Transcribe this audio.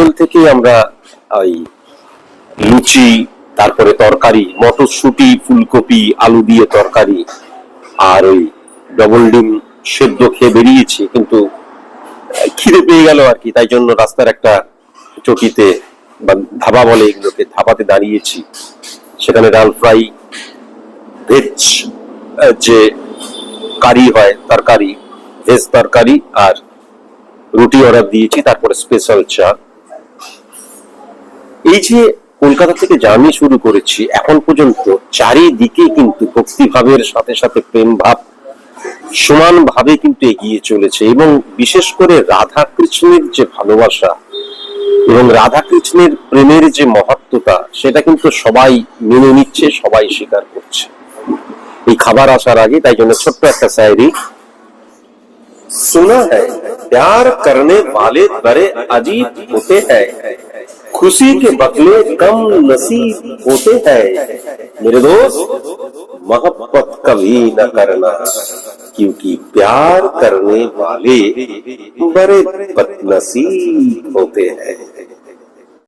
Hotel থেকে আমরা ওই লুচি, তারপরে তরকারি, মটরশুঁটি, ফুলকপি, আলু দিয়ে তরকারি আর ওই ডবল ডিম সেদ্ধ খেয়ে বেরিয়েছি, কিন্তু খিদে পেয়ে গেল আর কি, তাই জন্য রাস্তার একটা চটিতে বা ধাবা বলে এগুলোকে, ধাবাতে দাঁড়িয়েছি। সেখানে ডাল ফ্রাই, ভেজ যে কারি হয় তরকারি, ভেজ তরকারি আর রুটি অর্ডার দিয়েছি, তারপরে স্পেশাল চা। এই যে কলকাতা থেকে জার্নি শুরু করেছি, এখন পর্যন্ত চারিদিকে কিন্তু ভক্তিভাবের সাথে সাথে প্রেম ভাব সমান ভাবে কিন্তু এগিয়ে চলেছে, এবং বিশেষ করে রাধা কৃষ্ণের যে ভালোবাসা এবং রাধা কৃষ্ণের প্রেমের যে মহত্বতা, সেটা কিন্তু সবাই মেনে নিচ্ছে, সবাই স্বীকার করছে। এই খাবার আসার আগে তাই জন্য ছোট্ট একটা শায়রি। सुना है प्यार करने वाले बड़े अजीब होते हैं, खुशी के बदले कम नसीब होते हैं। मेरे दोस्त, मोहब्बत कभी न करना, क्योंकि प्यार करने वाले बड़े बदनसीब होते हैं।